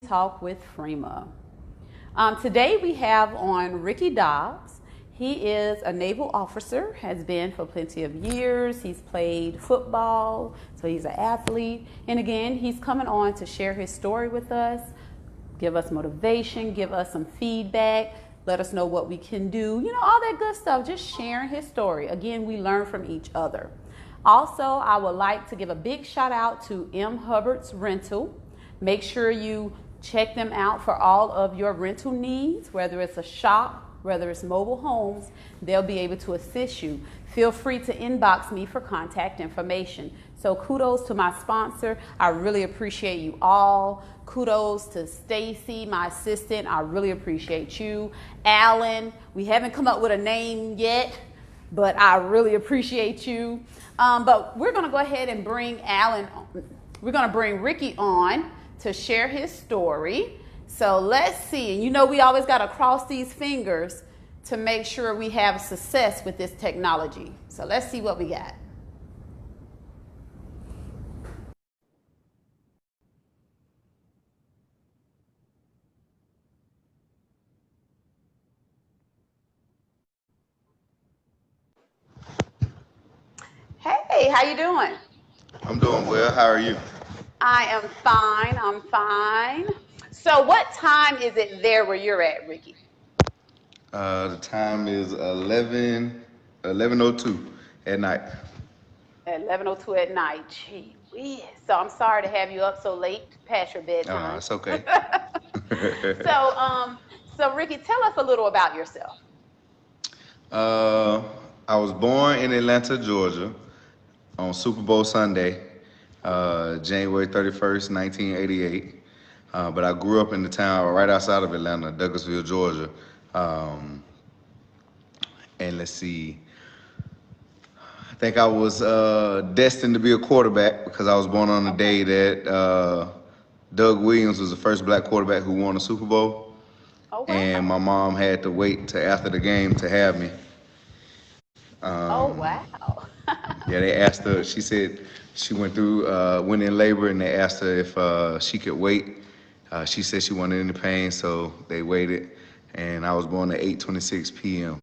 Talk with Freema. Today we have on Ricky Dobbs. He is a naval officer, has been for plenty of years. He's played football, so he's an athlete. And again, he's coming on to share his story with us, give us motivation, give us some feedback, let us know what we can do, all that good stuff, just sharing his story. Again, we learn from each other. Also, I would like to give a big shout out to M. Hubbard's Rental. Make sure you check them out for all of your rental needs, whether it's a shop, whether it's mobile homes, they'll be able to assist you. Feel free to inbox me for contact information. So kudos to my sponsor. I really appreciate you all. Kudos to Stacy, my assistant. I really appreciate you. Alan, we haven't come up with a name yet, but I really appreciate you. But we're going to go ahead and bring we're going to bring Ricky on to share his story. So let's see. And we always got to cross these fingers to make sure we have success with this technology. So let's see what we got. Hey, how you doing? I'm doing well. How are you? I am fine. I'm fine. So what time is it there where you're at, Ricky? The time is 11:02 at night. At 11:02 at night. Gee whiz. So I'm sorry to have you up so late past your bedtime. Oh, no, it's okay. So Ricky, tell us a little about yourself. I was born in Atlanta, Georgia, on Super Bowl Sunday, January 31st, 1988. But I grew up in the town right outside of Atlanta, Douglasville, Georgia. And let's see, I think I was destined to be a quarterback because I was born on the day that Doug Williams was the first black quarterback who won a Super Bowl. Oh, wow. And my mom had to wait till after the game to have me. Oh, wow. Yeah, they asked her, she said she went in labor, and they asked her if she could wait. She said she wasn't in any pain, so they waited. And I was born at 8:26 p.m.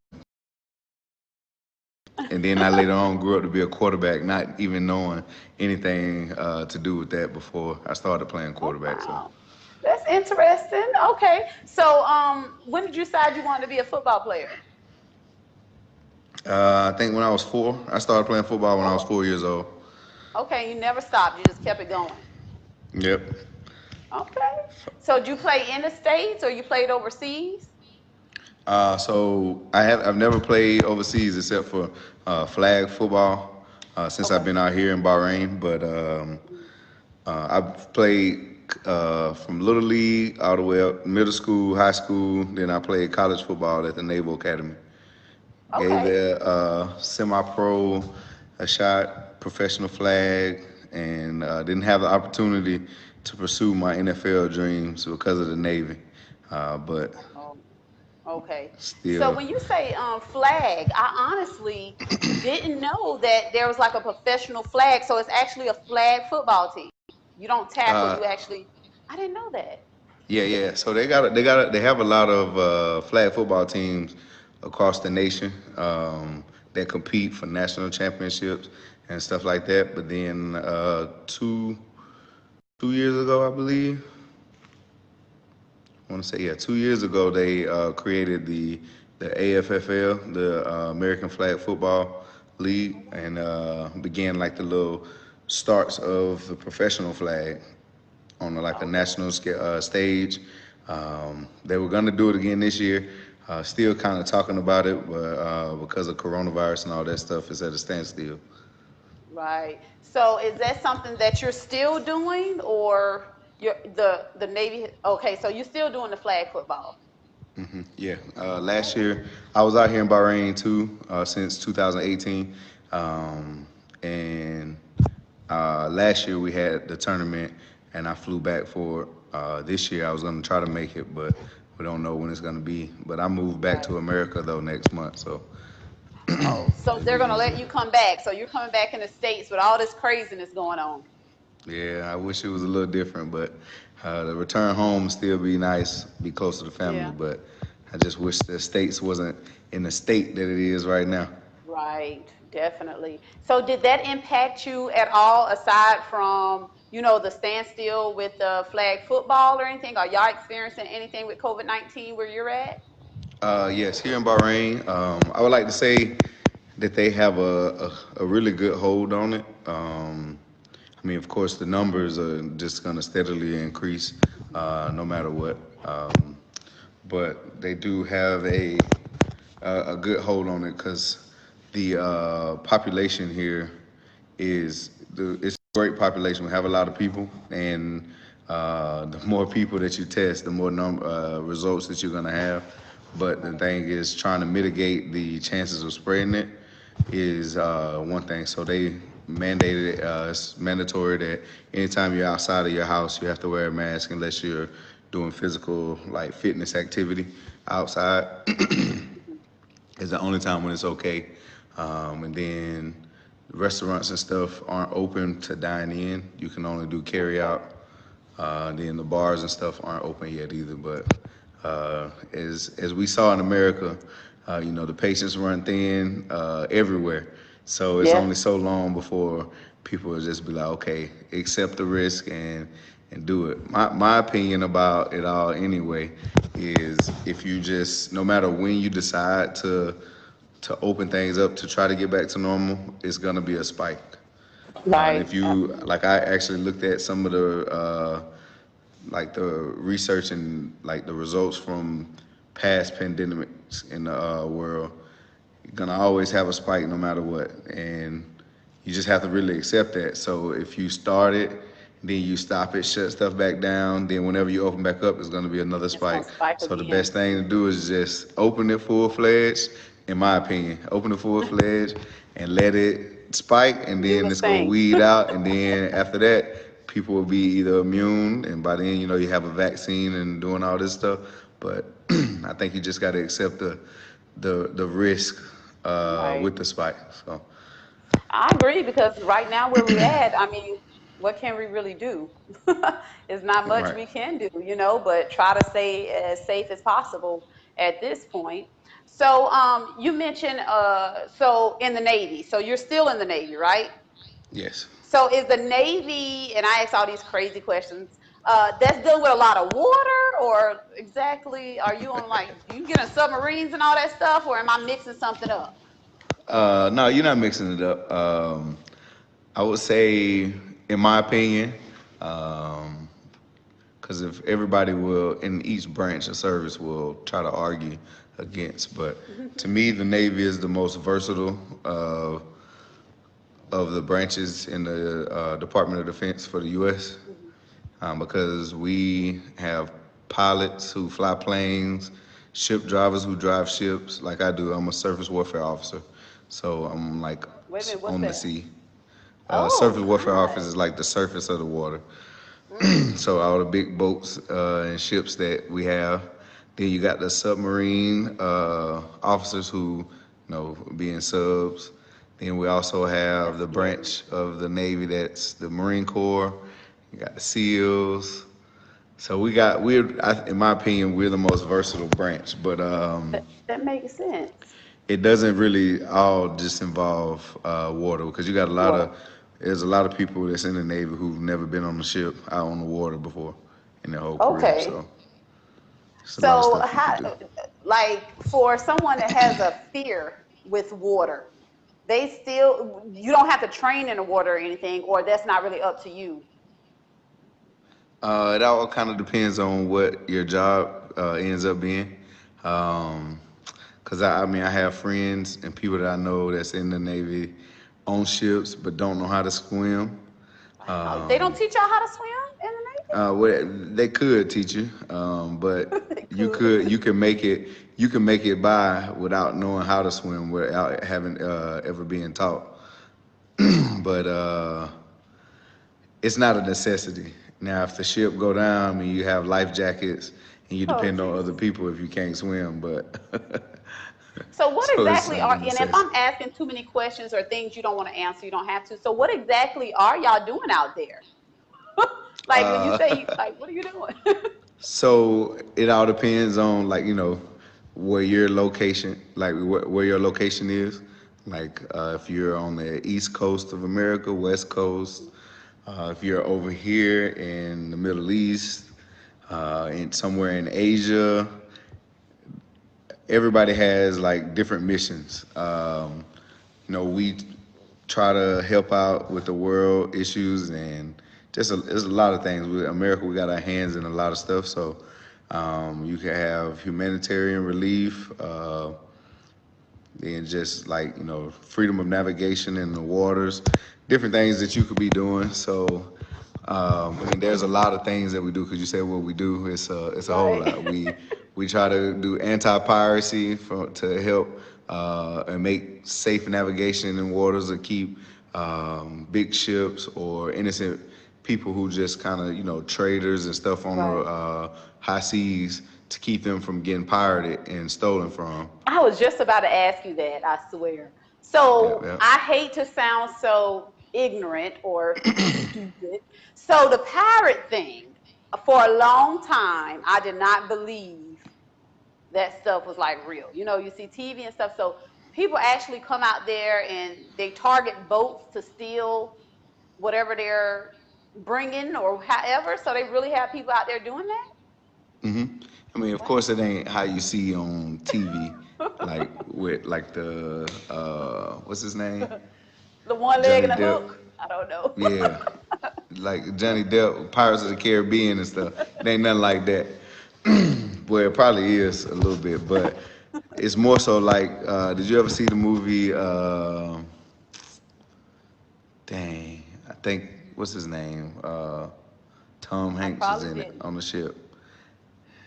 And then I later on grew up to be a quarterback, not even knowing anything to do with that before I started playing quarterback. Oh, wow. That's interesting. Okay. So when did you decide you wanted to be a football player? I think when I was 4. I started playing football when I was 4 years old. Okay, you never stopped. You just kept it going. Yep. Okay. So did you play in the States or you played overseas? So I've never played overseas except for flag football since I've been out here in Bahrain. But I've played from Little League all the way up middle school, high school. Then I played college football at the Naval Academy. Okay. Gave it semi-pro a shot, professional flag, and didn't have the opportunity to pursue my NFL dreams because of the Navy. But okay. Still. So when you say flag, I honestly didn't know that there was like a professional flag. So it's actually a flag football team. You don't tackle. I didn't know that. Yeah. So they have a lot of flag football teams across the nation that compete for national championships and stuff like that. But then 2 years ago, I believe, I want to say 2 years ago, they created the AFFL, the American Flag Football League, and began like the little starts of the professional flag on a national stage. They were going to do it again this year. Still kind of talking about it, but because of coronavirus and all that stuff, it's at a standstill. Right. So is that something that you're still doing, or the Navy? Okay, so you're still doing the flag football. Mm-hmm. Yeah. Last year, I was out here in Bahrain too since 2018, and last year we had the tournament, and I flew back for it. This year I was going to try to make it, but we don't know when it's going to be. But I moved back to America though next month, so. So they're going to let you come back. So you're coming back in the States with all this craziness going on. Yeah, I wish it was a little different, but the return home still be nice, be close to the family. Yeah. But I just wish the states wasn't in the state that it is right now. Right, definitely. So did that impact you at all aside from, the standstill with the flag football or anything? Are y'all experiencing anything with COVID-19 where you're at? Yes, here in Bahrain, I would like to say that they have a really good hold on it. I mean, of course, the numbers are just going to steadily increase no matter what. But they do have a good hold on it because the population here it's a great population. We have a lot of people, and the more people that you test, the more results that you're gonna have. But the thing is, trying to mitigate the chances of spreading it is one thing. So they mandated it's mandatory that anytime you're outside of your house, you have to wear a mask unless you're doing physical like fitness activity outside. Mhm. Is the only time when it's okay. And then restaurants and stuff aren't open to dine in. You can only do carry Okay. out. Then the bars and stuff aren't open yet either. But as we saw in America, the patients run thin everywhere. So it's Yeah. only so long before people will just be like, okay, accept the risk and do it. My opinion about it all anyway is if you just no matter when you decide to open things up to try to get back to normal, it's gonna be a spike. And Right. if you like, I actually looked at some of the like the research and like the results from past pandemics in the world. You're gonna always have a spike no matter what, and you just have to really accept that. So if you start it, then you stop it, shut stuff back down. Then whenever you open back up, it's gonna be another It's gonna spike. spike So the again. best thing to do is just open it full fledged. In my opinion, open it full fledged and let it spike, and Do then its it's gonna thing. weed out, and then after that, people will be either immune, and by then you have a vaccine and doing all this stuff. But I think you just got to accept the risk Right. with the spike. So I agree because right now where we're at, I mean, what can we really do? There's not much right. we can do, but try to stay as safe as possible at this point. So, you mentioned, so in the Navy, so you're still in the Navy, right? Yes. So is the Navy, and I ask all these crazy questions, that's dealing with a lot of water, or exactly, are you on like, you get in submarines and all that stuff, or am I mixing something up? No, you're not mixing it up. I would say, in my opinion, because if everybody will in each branch of service will try to argue against, but to me, the Navy is the most versatile of the branches in the Department of Defense for the U.S. Because we have pilots who fly planes, ship drivers who drive ships, like I do. I'm a surface warfare officer, so I'm like Wait a minute, what's on the that? sea. Oh, Surface warfare officer is nice. like the surface of the water. Mm, So all the big boats and ships that we have. Then you got the submarine officers who, be in subs. Then we also have that's the scary. branch of the Navy that's the Marine Corps. You got the SEALs. So in my opinion, we're the most versatile branch. But That makes sense. it doesn't really all just involve water because Water. there's a lot of people that's in the Navy who've never been on a ship out on the water before in their whole career. Okay. So it's a lot of So stuff you could how, do. like for someone that has a fear with water, you don't have to train in the water or anything, or that's not really up to you. It all kind of depends on what your job ends up being. Um, Cause I mean, I have friends and people that I know that's in the Navy on ships but don't know how to swim. Wow. They don't teach y'all how to swim in Well, they could teach you, but the Navy? They could. you can make it by without knowing how to swim without having ever being taught. But it's not a necessity. Now, if the ship go down and you have life jackets and you Oh, depend on other Jesus. people if you can't swim, but So what so it's exactly not a are, and if I'm necessity. asking too many questions or things you don't want to answer, you don't have to. So what exactly are y'all doing out there? Like when you say, like, what are you doing? So it all depends on like where your location, like where your location is. Like if you're on the East Coast of America, West Coast, if you're over here in the Middle East, in somewhere in Asia, everybody has like different missions. We try to help out with the world issues and there's a lot of things. With America, we got our hands in a lot of stuff. So you can have humanitarian relief, and just like freedom of navigation in the waters, different things that you could be doing. So there's a lot of things that we do. Because you said what we do, it's a whole Right. lot. We try to do anti-piracy to help and make safe navigation in waters to keep big ships or innocent people who just kind of traders and stuff on the Right. high seas to keep them from getting pirated and stolen from. I was just about to ask you that, I swear. Yeah, So yeah. I hate to sound so ignorant or stupid. So the pirate thing, for a long time, I did not believe that stuff was like real. You see TV and stuff. So people actually come out there and they target boats to steal whatever they're bringing or however. So they really have people out there doing that? Of Wow. course, it ain't how you see on TV, like with like the what's his name, The one leg Johnny and the Depp. hook? I don't know. Yeah, like Johnny Depp, Pirates of the Caribbean and stuff. It ain't nothing like that. Well, it probably is a little bit, but it's more so like. Did you ever see the movie? Dang, I think what's his name? Tom I Hanks is probably in it didn't. on the ship.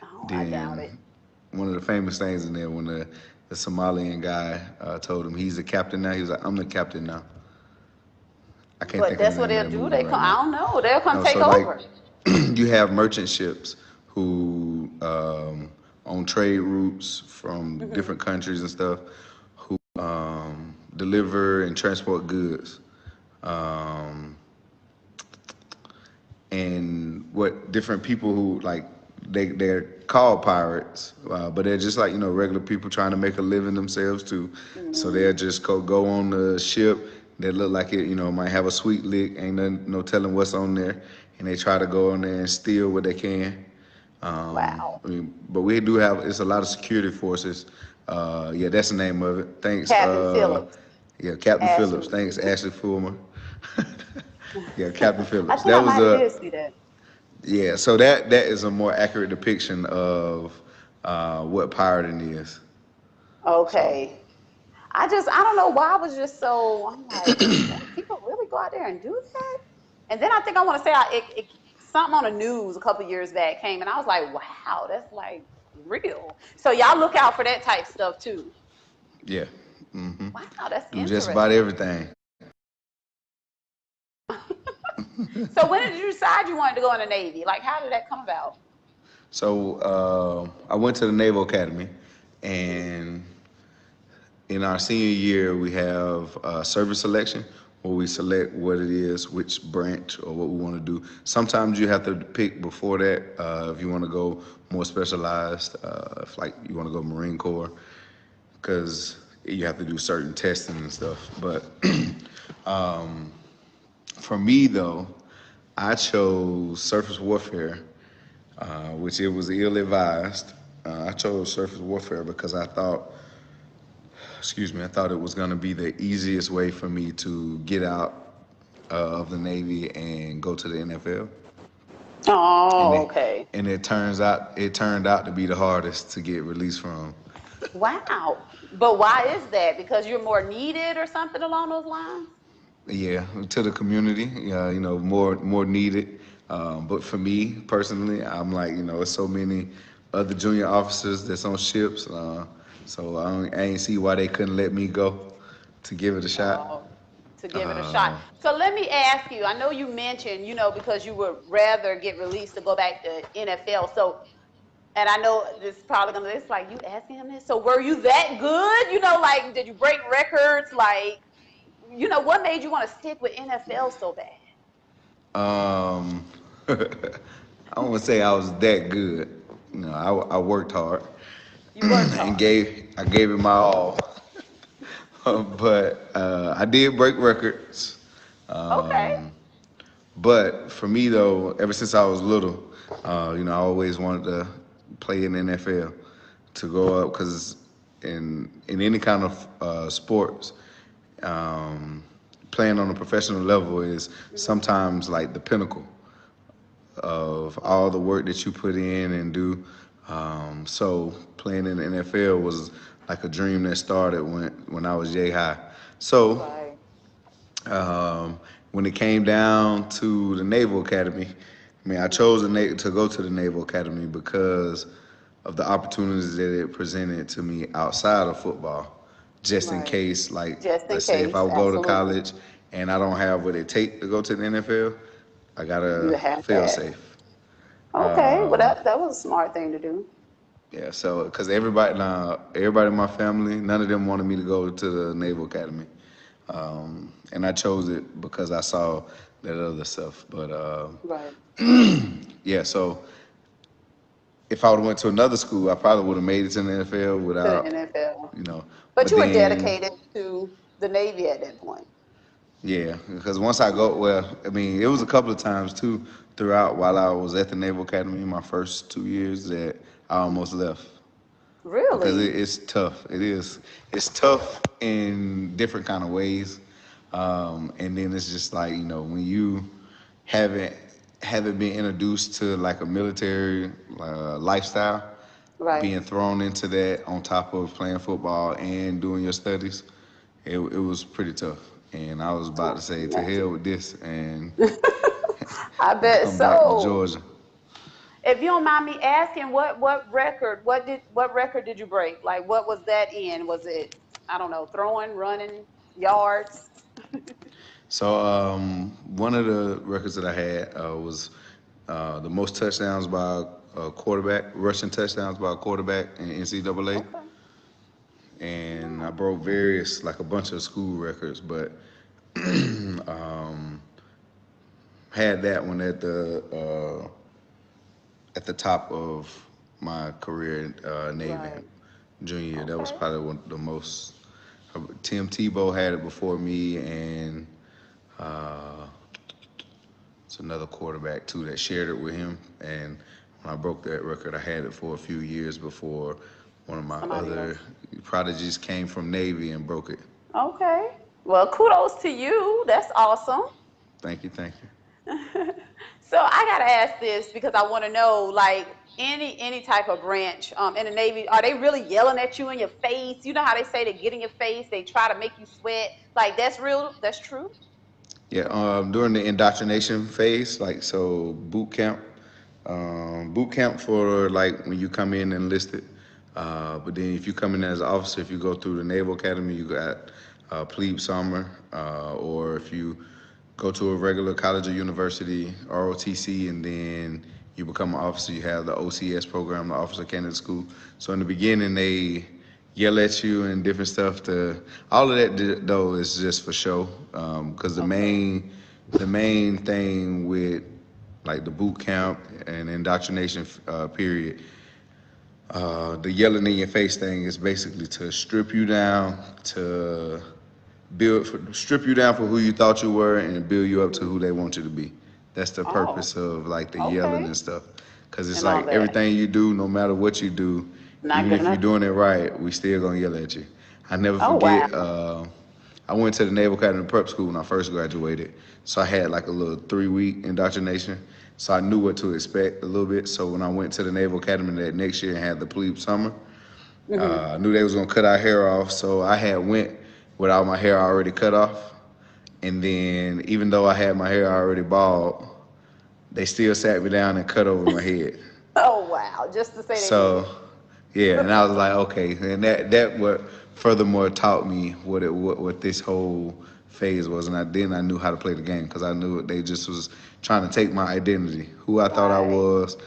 Oh, I doubt Then it. one of the famous things in there when the Somalian guy told him he's the captain now. He was like, "I'm the captain now." I can't But think of the that's what name of they'll that do. movie They right come, I now. don't know. They'll come No, take so like over. you have merchant ships who on trade routes from Hmm. different countries and stuff who deliver and transport goods. Um, and what different people who like they're called pirates, but they're just like regular people trying to make a living themselves too. So they'll Hmm. just go on the ship that look like it might have a sweet lick, ain't no telling what's on there, and they try to go on there and steal what they can. Wow. But we do have it's a lot of security forces. Yeah, that's the name of it. Thanks. Captain Phillips, Yeah, Captain Phillips. Ashley. Thanks, Ashley Fulmer. Yeah, Captain I Phillips. think That I was might have did see that. yeah, so that is a more accurate depiction of what pirating is. So Okay. I don't know why I was just so, I'm like, people really go out there and do that? And then I think I want to say something on the news a couple years back came and I was like, wow, that's like real. So y'all look out for that type stuff too. yeah, Wow, that's do just about interesting. everything. So when did you decide you wanted to go in the Navy? Like, how did that come about? So I went to the Naval Academy, Mm-hmm. and in our senior year we have service selection where we select what it is, which branch or what we want to do. Sometimes you have to pick before that if you want to go more specialized, if like you want to go Marine Corps, because you have to do certain testing and stuff. But for me though, I chose surface warfare, which it was ill advised. I chose surface warfare because I thought it was going to be the easiest way for me to get out of the Navy and go to the NFL. And Oh, it, okay. and it turned out to be the hardest to get released from. Wow. But why is that? Because you're more needed or something along those lines? Yeah, to the community, more needed. But for me personally, I'm like, it's so many other junior officers that's on ships, so I ain't see why they couldn't let me go to give it a shot. Oh, to give it a shot. So let me ask you, I know you mentioned, because you would rather get released to go back to NFL. So, and I know this is probably gonna, it's like you asking him this. So were you that good? Like, did you break records? Like, what made you want to stick with NFL so bad? Um, I don't want to say I was that good. You know, I worked hard You worked and hard. gave it my all. But I did break records. Okay. Um, but for me though, ever since I was little, you know, I always wanted to play in the NFL to go up because in any kind of sports, um, playing on a professional level is Hmm. sometimes like the pinnacle of all the work that you put in and do. So playing in the NFL was like a dream that started when I was yay high. So Right. um, when it came down to the Naval Academy, I mean, I chose to go to the Naval Academy because of the opportunities that it presented to me outside of football. Just in Right. case, like, Just in let's say if I case. would go to Absolutely. college and I don't have what it take to go to the NFL, I got You a have fail that. safe. Okay. Well, that was a smart thing to do. Yeah, so because everybody in my family, none of them wanted me to go to the Naval Academy, and I chose it because I saw that other stuff. But Right. yeah, so if I would have went to another school, I probably would have made it to the NFL To the without, NFL. you know. But But you were then, dedicated to the Navy at that point. yeah, because once I go, Okay. well, I mean, it was a couple of times too throughout while I was at the Naval Academy, my first 2 years that I almost left. Because Really? it's tough. It is. It's tough in different kind of ways, and then it's just like when you haven't haven't been introduced to like a military lifestyle, Right. being thrown into that on top of playing football and doing your studies, it was pretty tough. And I was I about to say can to hell imagine. with this and I bet come back to so. Georgia. If you don't mind me asking, what record did you break? Like, what was that in? Was it, I don't know, throwing, running, yards? So one of the records that I had was the most touchdowns by a quarterback, rushing touchdowns by a quarterback in NCAA, Okay. and I Oh, broke various like a bunch of school records, but um, had that one at the top of my career in Navy right. junior year. That was Okay. probably one of the most. Tim Tebow had it before me, and uh, it's another quarterback too that shared it with him. And when I broke that record, I had it for a few years before one of my Somebody other else. prodigies came from Navy and broke it. Okay. Well, kudos to you. That's awesome. Thank you, thank you. So I gotta ask this because I want to know, like, any type of branch in the Navy, are they really yelling at you in your face? You know how they say they get in your face, they try to make you sweat. Like, that's real. That's true. Yeah, during the indoctrination phase, like so boot camp for like when you come in enlisted. But then if you come in as an officer, if you go through the Naval Academy, you got plebe summer, or if you go to a regular college or university, ROTC, and then you become an officer, you have the OCS program, the Officer Candidate School. So in the beginning, they yell at you and different stuff. To all of that though is just for show, because Okay. the main thing with like the boot camp and indoctrination period, the yelling in your face thing is basically to strip you down, to strip you down for who you thought you were, and build you up to Hmm. who they want you to be. That's the Oh, purpose of like the yelling okay. and stuff, because it's And all like that. everything you do, no matter what you do, Not even good if you're enough. doing it right, we still gonna yell at you. I never Oh, wow. forget. I went to the Naval Academy Prep School when I first graduated, so I had like a little 3 week indoctrination. So I knew what to expect a little bit. So when I went to the Naval Academy that next year and had the plebe summer, Hmm. I knew they was gonna cut our hair off. So I had went with all my hair already cut off. And then even though I had my hair already bald, they still sat me down and cut over my head. Oh, wow. Just to say they did So it. yeah, and I was like, okay, and that what furthermore taught me what this whole phase was, and I knew how to play the game because I knew they just was trying to take my identity, who I thought I Right. was,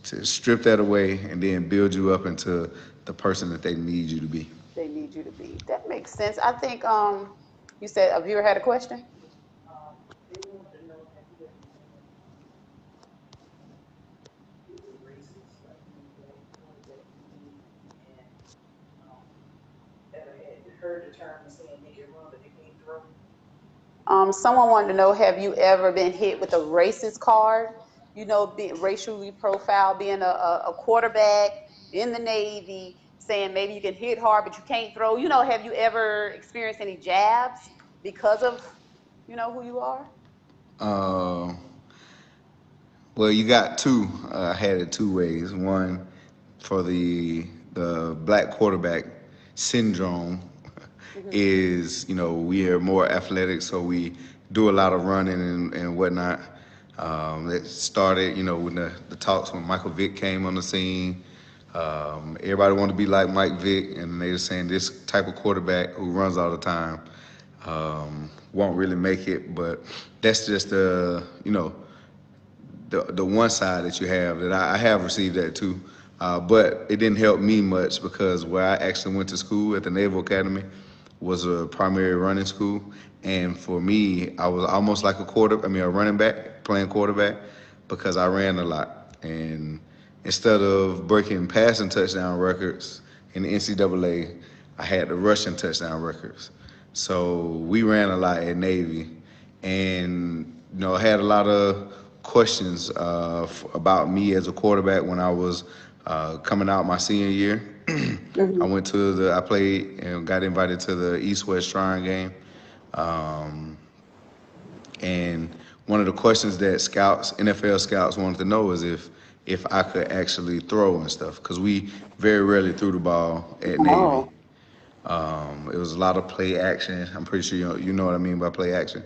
to strip that away and then build you up into the person that they need you to be. They need you to be. That makes sense. I think you said a viewer had a question. Someone wanted to know, have you ever been hit with a racist card? Being racially profiled, being a quarterback in the Navy, saying maybe you can hit hard, but you can't throw. Have you ever experienced any jabs because of, who you are? Uh, well, you got two. I had it two ways. One for the black quarterback syndrome Mm-hmm. is, we are more athletic, so we do a lot of running and whatnot. It started, when the talks when Michael Vick came on the scene. Everybody wanted to be like Mike Vick, and they were saying this type of quarterback who runs all the time won't really make it. But that's just the one side that you have that I have received that too. But it didn't help me much because where I actually went to school at the Naval Academy was a primary running school. And for me, I was almost like a running back, playing quarterback, because I ran a lot. And instead of breaking passing touchdown records in the NCAA, I had the rushing touchdown records. So we ran a lot at Navy, and I had a lot of questions about me as a quarterback when I was coming out my senior year. Mm-hmm. I played and got invited to the East-West Shrine game. Um, and one of the questions that NFL scouts wanted to know is if I could actually throw and stuff, because we very rarely threw the ball at Navy. Oh, It was a lot of play action. I'm pretty sure you know what I mean by play action.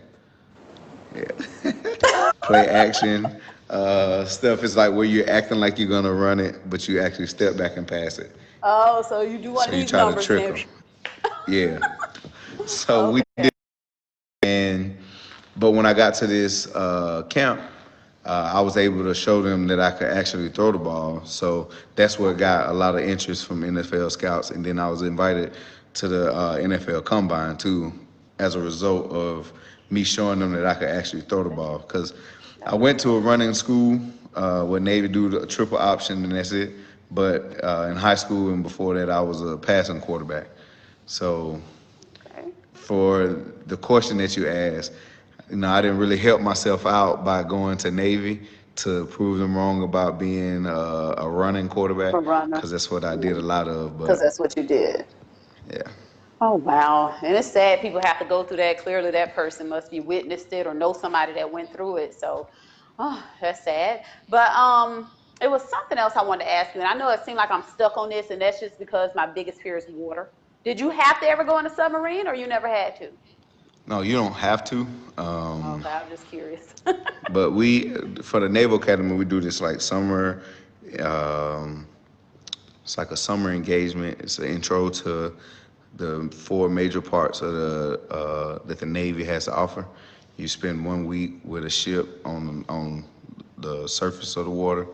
Yeah. Play action stuff is like where you're acting like you're gonna run it, but you actually step back and pass it. oh, so you do one So of you these try to numbers and trick then. them. Yeah. So we Okay. did, and but when I got to this camp, I was able to show them that I could actually throw the ball. So that's what got a lot of interest from NFL scouts. And then I was invited to the NFL Combine too, as a result of me showing them that I could actually throw the ball. Because I went to a running school where Navy do the triple option and that's it. But in high school and before that, I was a passing quarterback. So Okay. for the question that you asked, I didn't really help myself out by going to Navy to prove them wrong about being a running quarterback, For runner. because that's what I did a lot of. Because But that's what you did. yeah, Oh wow. And it's sad people have to go through that. Clearly that person must be witnessed it or know somebody that went through it. So that's sad. But it was something else I wanted to ask you. And I know it seemed like I'm stuck on this, and that's just because my biggest fear is water. Did you have to ever go in a submarine or you never had to? no, you don't have to. Okay, I'm just curious. But for the Naval Academy, we do this like summer. Um, it's like a summer engagement. It's an intro to the four major parts of that the Navy has to offer. You spend 1 week with a ship on the surface of the water,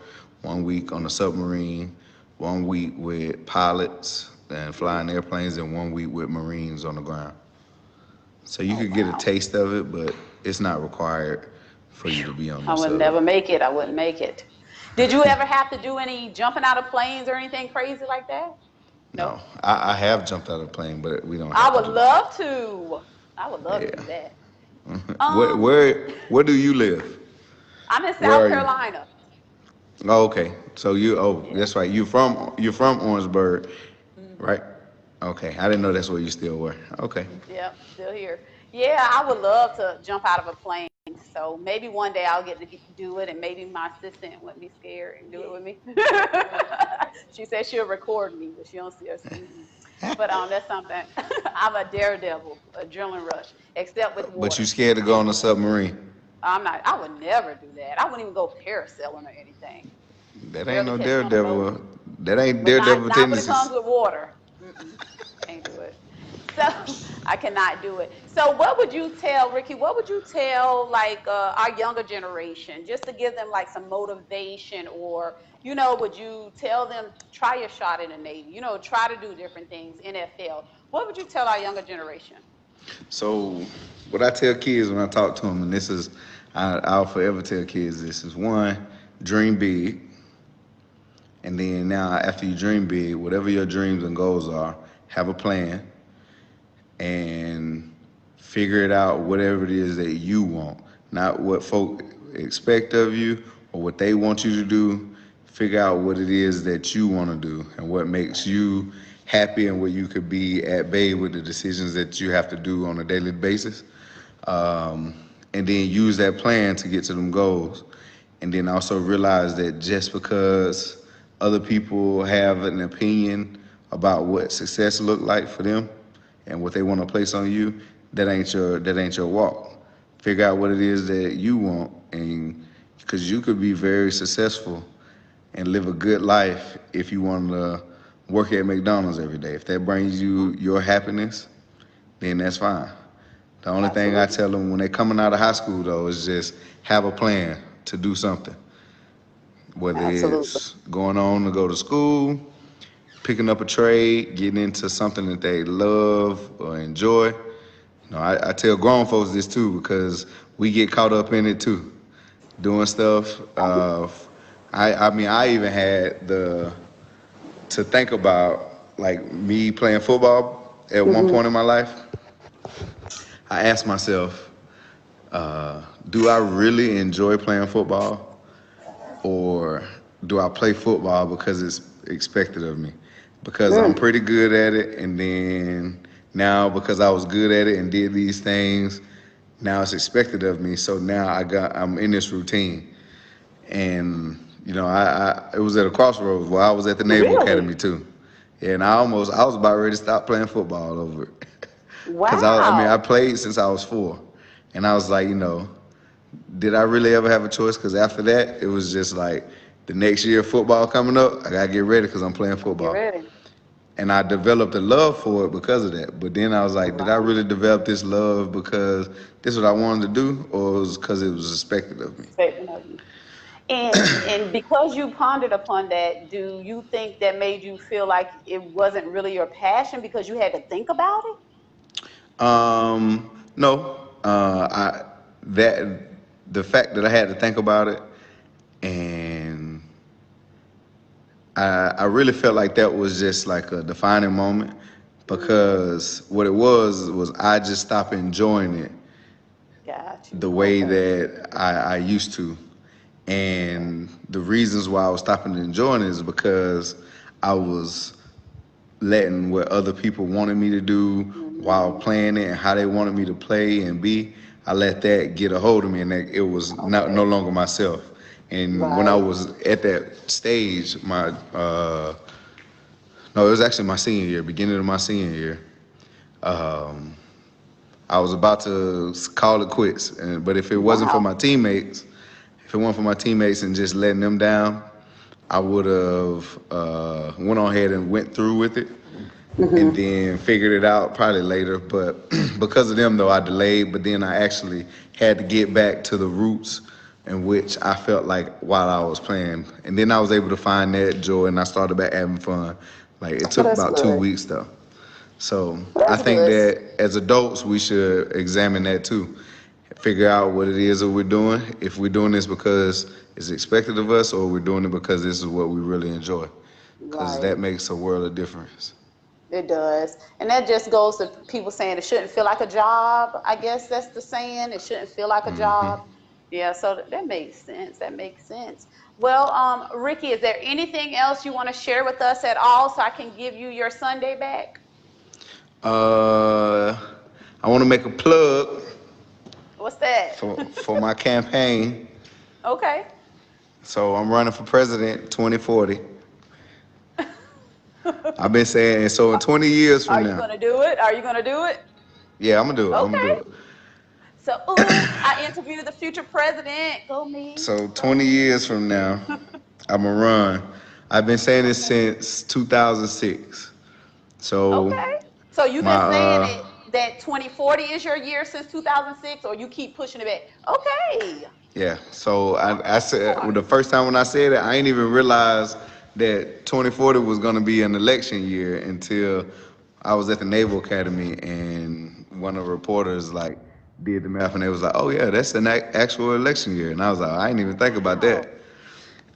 1 week on a submarine, 1 week with pilots and flying airplanes, and 1 week with Marines on the ground. So you Oh could get a wow. taste of it, but it's not required for you to be on I the would sub. never make it. I wouldn't make it. Did you ever have to do any jumping out of planes or anything crazy like that? No? No, I have jumped out of a plane, but we don't I have to would do that. love to. I would love to Yeah. do that. Where Um, where do you live? I'm in Where South are you? Carolina. Oh, okay. So Yeah. that's right. You from Orangeburg, Hmm. right? Okay. I didn't know that's where you still were. Okay. Yep, still here. Yeah, I would love to jump out of a plane. So maybe one day I'll get to do it, and maybe my assistant wouldn't be scared and do it with me. She said she'll record me, but she don't see us. But that's something. I'm a daredevil, adrenaline rush, except with But you water. scared to go Can't on a do it. submarine? I'm not. I would never do that. I wouldn't even go parasailing or anything. That ain't Barely no catch me on a boat. daredevil. That ain't But not daredevil not when it tendencies. comes with water. Mm-mm, can't do it. So I cannot do it. So what would you tell Ricky? What would you tell like our younger generation, just to give them like some motivation, or would you tell them try your shot in the Navy? Try to do different things. NFL. What would you tell our younger generation? So what I tell kids when I talk to them, and I'll forever tell kids this is one, dream big. And then now, after you dream big, whatever your dreams and goals are, have a plan. and figure it out, whatever it is that you want, not what folk expect of you or what they want you to do. Figure out what it is that you want to do and what makes you happy and where you could be at bay with the decisions that you have to do on a daily basis. And then use that plan to get to them goals. And then also realize that just because other people have an opinion about what success look like for them and what they want to place on you, that ain't your walk. Figure out what it is that you want, and because you could be very successful and live a good life if you want to work at McDonald's every day. If that brings you your happiness, then that's fine. The only thing I Absolutely. tell them when they're coming out of high school, though, is just have a plan to do something. Whether Absolutely. it's going on to go to school, picking up a trade, getting into something that they love or enjoy. I tell grown folks this too because we get caught up in it too, doing stuff. I mean, I even had to think about like me playing football at one Hmm. point in my life. I asked myself, do I really enjoy playing football, or do I play football because it's expected of me? Because I'm Mm, pretty good at it, and then now because I was good at it and did these things, now it's expected of me. So now I'm in this routine, and it was at a crossroads where I was at the Naval really? Academy too, and I was about ready to stop playing football over it. Because I Wow. played since I was 4, and I was like, did I really ever have a choice? Because after that, it was just like the next year football coming up, I gotta get ready because I'm playing Get football, ready. and I developed a love for it because of that. But then I was like, did I Right. really develop this love because this is what I wanted to do, or was because it was expected of me? Expecting of you. And because you pondered upon that, do you think that made you feel like it wasn't really your passion because you had to think about it? No, I that the fact that I had to think about it, and I really felt like that was just like a defining moment, Mm, because what it was I just stopped enjoying it got you. the way Okay. that I used to. Okay. And the reasons why I was stopping enjoying it is because I was letting what other people wanted me to do while Hmm. playing it and how they wanted me to play and be. I let that get a hold of me, and that it was no Okay. longer myself. And when I Right. was at that stage, my no, it was actually my senior year, beginning of my senior year. Um, I was about to call it quits, but if it wasn't for Wow. my teammates, if it wasn't for my teammates and just letting them down, I would have went on ahead and went through with it, and Hmm. then figured it out probably later. But because of them, though, I delayed. But then I actually had to get back to the roots in which I felt like while I was playing, and then I was able to find that joy, and I started back having fun. Like it Oh, took that's about 2 good. weeks though. So I That's think good. that as adults, we should examine that too. Figure out what it is that we're doing. If we're doing this because it's expected of us, or we're doing it because this is what we really enjoy. Because Right. that makes a world of difference. It does. And that just goes to people saying it shouldn't feel like a job. I guess that's the saying. It shouldn't feel like a job. Yeah, so that makes sense. That makes sense. Well, Ricky, is there anything else you want to share with us at all so I can give you your Sunday back? Uh, I want to make a plug What's that? for my campaign. Okay. So I'm running for president 2040. I've been saying, so in 20 years from Are you now, going to do it? Are you going to do it? yeah, I'm gonna do it. I'm gonna do Okay. it. So, ooh, I interviewed the future president. Go me. So Go 20 me. years from now, I'm gonna run. I've been saying this Okay. since 2006. So Okay. So you've my been saying it that 2040 is your year since 2006, or you keep pushing it back? Okay. yeah. So I Okay. said, well, Smart. the first time when I said it, I ain't even realize that 2040 was gonna be an election year until I was at the Naval Academy, and one of the reporters like did the math, and they was like, "Oh yeah, that's an actual election year," and I was like, "I didn't even think about that."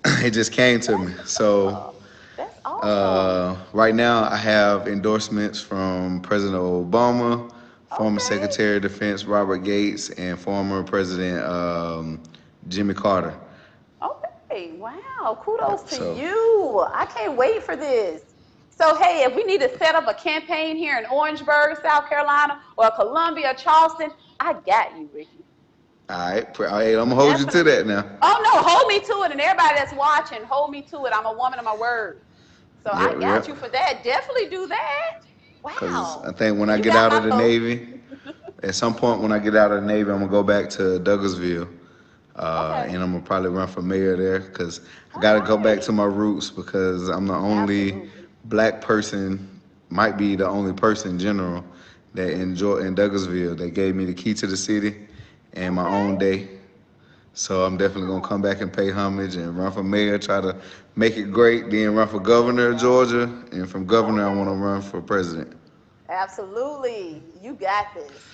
Wow. It just came to me. That's So that's awesome. Right now, I have endorsements from President Obama, former Okay. Secretary of Defense Robert Gates, and former President Jimmy Carter. Okay. Wow. Kudos Yep. to So, you. I can't wait for this. So, hey, if we need to set up a campaign here in Orangeburg, South Carolina, or Columbia, Charleston, I got you, Ricky. all right, I'm gonna hold you to Definitely. that now. Oh, no, hold me to it. And everybody that's watching, hold me to it. I'm a woman of my word. So I Yep, got you yep. for that. Definitely do that. Because I Wow. think when And I you get got out my of the vote. Navy, at some point when I get out of the Navy, I'm gonna go back to Douglasville, Okay. and I'm gonna probably run for mayor there because I All gotta go back to right. my roots because I'm the only Absolutely. black person, might be the only person in general that enjoy in Douglasville that gave me the key to the city and my Okay. own day. So I'm definitely gonna Wow. come back and pay homage and run for mayor, try to make it great, then run for governor of Georgia, and from governor I want to Okay. run for president. Absolutely. You got this.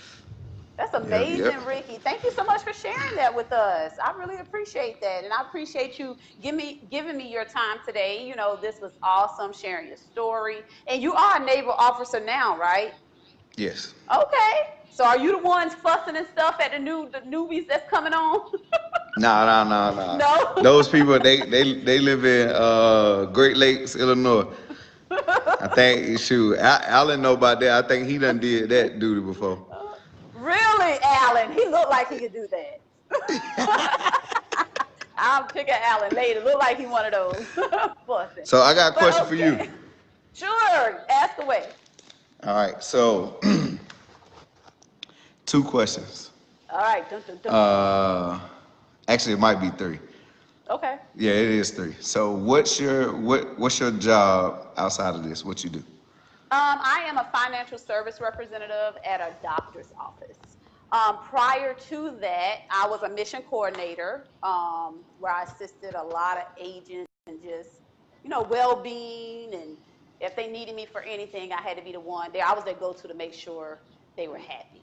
That's Yep, yep. amazing, Ricky. Thank you so much for sharing that with us. I really appreciate that. And I appreciate you giving me your time today. This was awesome, sharing your story. And you are a naval officer now, right? Yes. Okay. So are you the ones fussing and stuff at the newbies that's coming on? Nah. No. Those people, they live in Great Lakes, Illinois. I think shoot, Alan know about that. I think he done did that duty before. Really, Alan? He looked like he could do that. I'll pick at Alan later. Look like he one of those fussing. So I got a But question for okay. you. Sure. Ask away. All right, so two questions. All right. Dun, dun, dun. Uh, Actually, it might be three. Okay. Yeah, it is three. So what's your job outside of this? What you do? I am a financial service representative at a doctor's office. Prior to that, I was a mission coordinator where I assisted a lot of agents and just, well-being. And if they needed me for anything, I had to be the one there. I was their go-to to make sure they were happy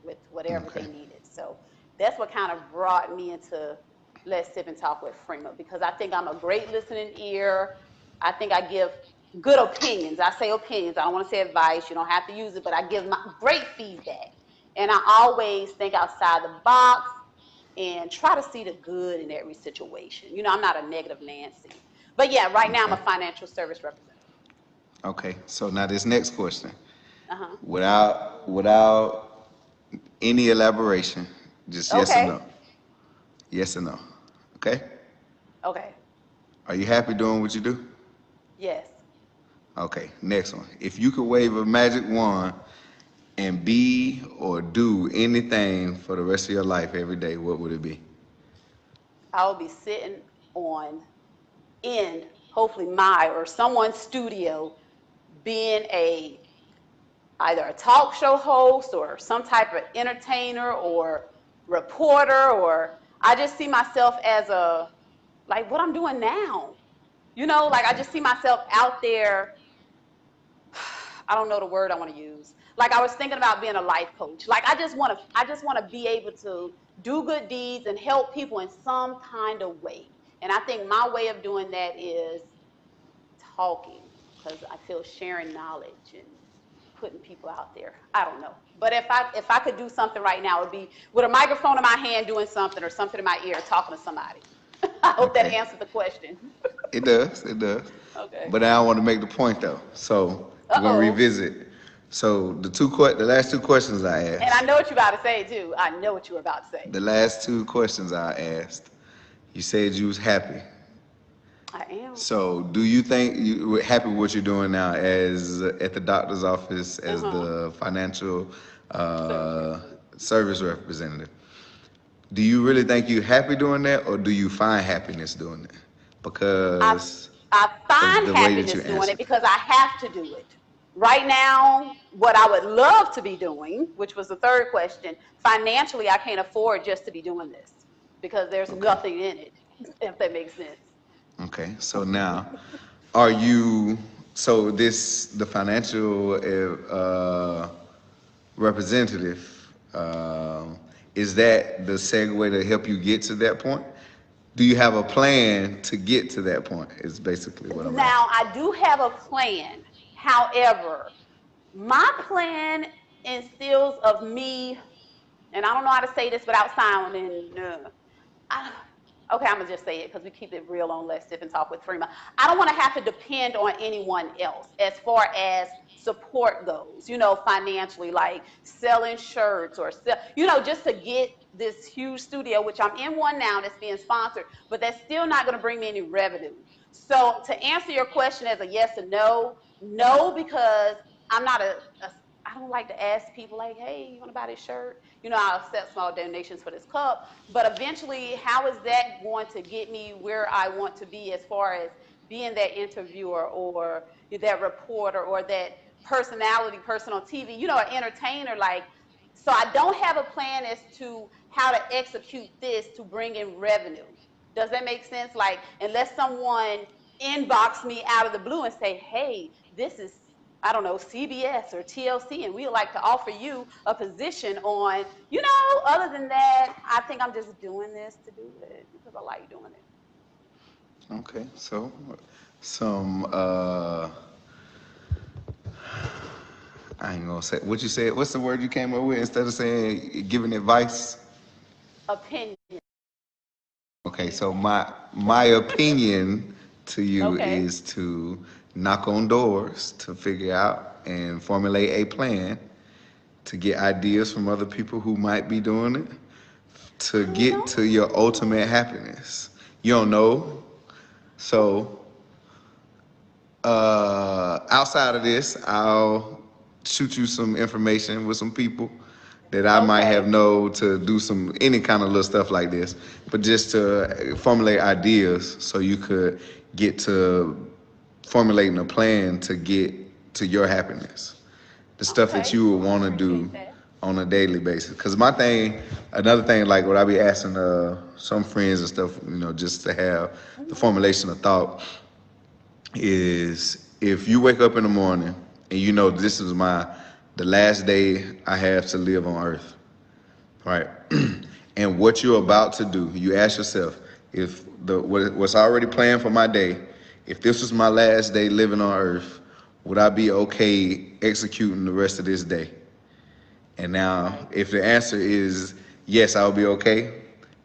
with whatever Okay. they needed. So that's what kind of brought me into Let's Sip and Talk with Freema, because I think I'm a great listening ear. I think I give good opinions. I say opinions. I don't want to say advice. You don't have to use it, but I give my great feedback. And I always think outside the box and try to see the good in every situation. I'm not a negative Nancy. But yeah, right now I'm Okay. a financial service representative. Okay. So now this next question, Uh-huh. without any elaboration, just yes or Okay. no. Yes or no. Okay. Okay. Are you happy doing what you do? Yes. Okay. Next one. If you could wave a magic wand and be or do anything for the rest of your life every day, what would it be? I will be sitting on in hopefully my or someone's studio being either a talk show host or some type of entertainer or reporter, or I just see myself as like what I'm doing now. Like I Okay. just see myself out there. I don't know the word I want to use. Like I was thinking about being a life coach. Like I just want to be able to do good deeds and help people in some kind of way. And I think my way of doing that is talking, because I feel sharing knowledge and putting people out there. I don't know. But if I could do something right now, it would be with a microphone in my hand doing something, or something in my ear talking to somebody. I hope that Okay. answered the question. It does. It does. Okay. But I want to make the point though. So we're gonna Uh-oh. revisit. So the last two questions I And I asked. know what you're about to say too. I know what you were about to say. The last two questions I asked. You said you was happy. I am. So do you think you were happy with what you're doing now as at the doctor's office as Uh-huh. the financial Service uh, representative. service representative? Do you really think you're happy doing that, or do you find happiness doing it I because I of find the way that you happiness doing it answered? because I have to do it. Right now, what I would love to be doing, which was the third question, financially, I can't afford just to be doing this because there's Okay. nothing in it, if that makes sense. Okay. So now, are you so this the financial representative? Is that the segue to help you get to that point? do you have a plan to get to that point? Is basically what I'm asking. Now, I do have a plan. However, my plan instills of me, and I don't know how to say this without sounding, I, okay, I'm gonna just say it because we keep it real on Let's Sip and Talk with Freema. I don't want to have to depend on anyone else as far as support goes, financially, like selling shirts or just to get this huge studio, which I'm in one now that's being sponsored, but that's still not going to bring me any revenue. So to answer your question as a yes or no, no, because I'm not I don't like to ask people like, hey, you want to buy this shirt? I'll accept small donations for this cup, but eventually, how is that going to get me where I want to be as far as being that interviewer or that reporter or that personality person on TV, an entertainer? So I don't have a plan as to how to execute this to bring in revenue. Does that make sense? Like, unless someone inbox me out of the blue and say, hey, this is, I don't know, CBS or TLC, and we would like to offer you a position on, other than that, I think I'm just doing this to do it because I like doing it. Okay, so some I ain't gonna say what you said. What's the word you came up with instead of saying giving advice? Opinion. Okay, so my opinion to you Okay. is to knock on doors to figure out and formulate a plan to get ideas from other people who might be doing it to get to your ultimate happiness. You don't know. So outside of this, I'll shoot you some information with some people that I might have know to do any kind of little stuff like this, but just to formulate ideas so you could get to formulating a plan to get to your happiness, the stuff that you would want to do on a daily basis. Because another thing, like what I be asking some friends and stuff, just to have the formulation of thought is if you wake up in the morning and this is the last day I have to live on earth, right? And what you're about to do, you ask yourself, if what's already planned for my day, if this was my last day living on earth, would I be okay executing the rest of this day? And now, if the answer is yes, I'll be okay,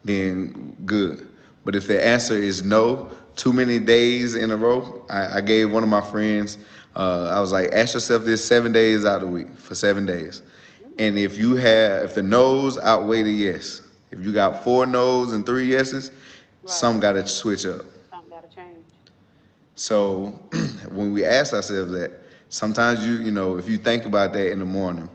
then good. But if the answer is no, too many days in a row, I gave one of my friends, I was like, ask yourself this 7 days out of the week for 7 days. And if the no's outweigh the yes, if you got 4 no's and 3 yeses, some got to switch up. Something got to change. So when we ask ourselves that, sometimes if you think about that in the morning,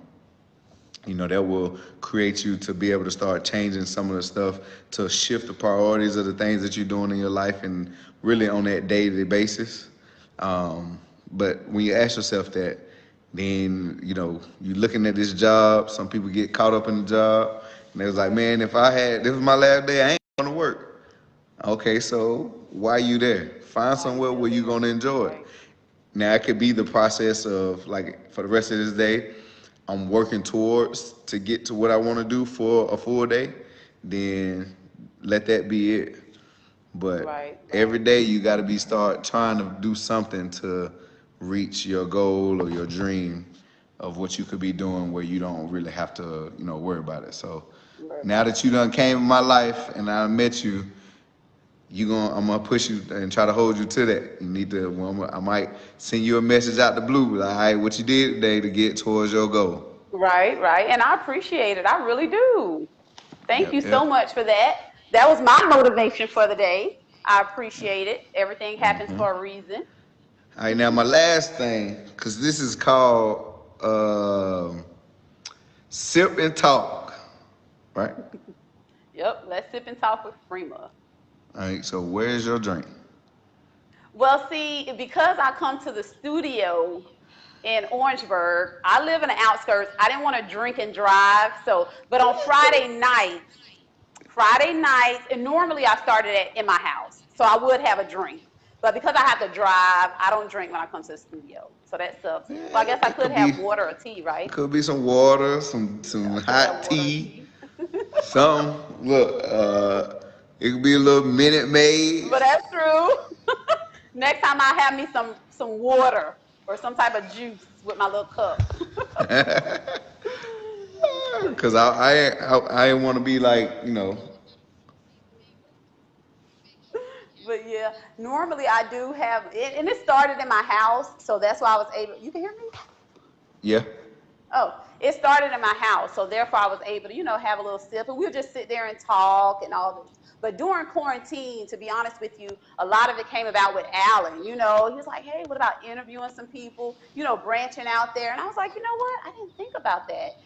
that will create you to be able to start changing some of the stuff, to shift the priorities of the things that you're doing in your life and really on that day-to-day basis. But when you ask yourself that, then, you're looking at this job. Some people get caught up in the job and they was like, man, this was my last day, I ain't going to work. Okay, so why are you there? Find somewhere where you're going to enjoy it. Now, it could be the process of, like, for the rest of this day, I'm working towards to get to what I want to do for a full day, then let that be it. But every day you got to start trying to do something to reach your goal or your dream of what you could be doing where you don't really have to, worry about it. So now that you done came in my life and I met you, I'm gonna push you and try to hold you to that. You need to. I might send you a message out the blue, like, all right, what you did today to get towards your goal. Right, and I appreciate it. I really do. Thank you so much for that. That was my motivation for the day. I appreciate it. Everything happens for a reason. All right, now my last thing, because this is called sip and talk, right? Yep, let's sip and talk with Freema. All right, so where's your drink? Well, see, because I come to the studio in Orangeburg, I live in the outskirts. I didn't want to drink and drive, but on Friday nights, and normally I started in my house, so I would have a drink. But because I have to drive, I don't drink when I come to the studio. So that sucks. Well, I guess I could have water or tea, right? Could be some water, some hot tea. Some, look, It could be a little Minute Maid. But that's true. Next time I have me some water or some type of juice with my little cup. Cause I want to be like, But yeah, normally I do have, and it started in my house, so that's why I was able. You can hear me? yeah. Oh, it started in my house, so therefore I was able to, have a little sip, and we'll just sit there and talk and all this. But during quarantine, to be honest with you, a lot of it came about with Alan. He was like, "Hey, what about interviewing some people? Branching out there." And I was like, "You know what? I didn't think about that."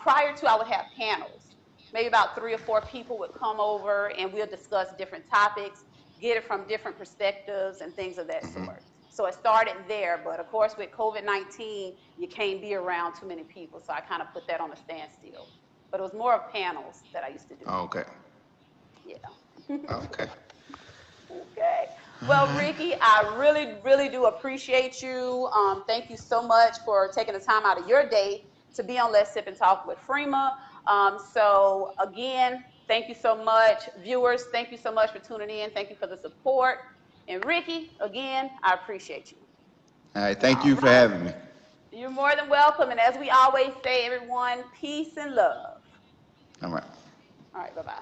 Prior to, I would have panels. Maybe about 3 or 4 people would come over, and we'll discuss different topics, get it from different perspectives, and things of that sort. So it started there, but of course with COVID-19, you can't be around too many people, so I kind of put that on a standstill. But it was more of panels that I used to do. Okay. Yeah. Okay. Okay. Well, Ricky, I really, really do appreciate you. Thank you so much for taking the time out of your day to be on Let's Sip and Talk with Freema. So again, thank you so much. Viewers, thank you so much for tuning in. Thank you for the support. And Ricky, again, I appreciate you. All right. Thank All you for right. having me. You're more than welcome. And as we always say, everyone, peace and love. All right. All right. Bye-bye.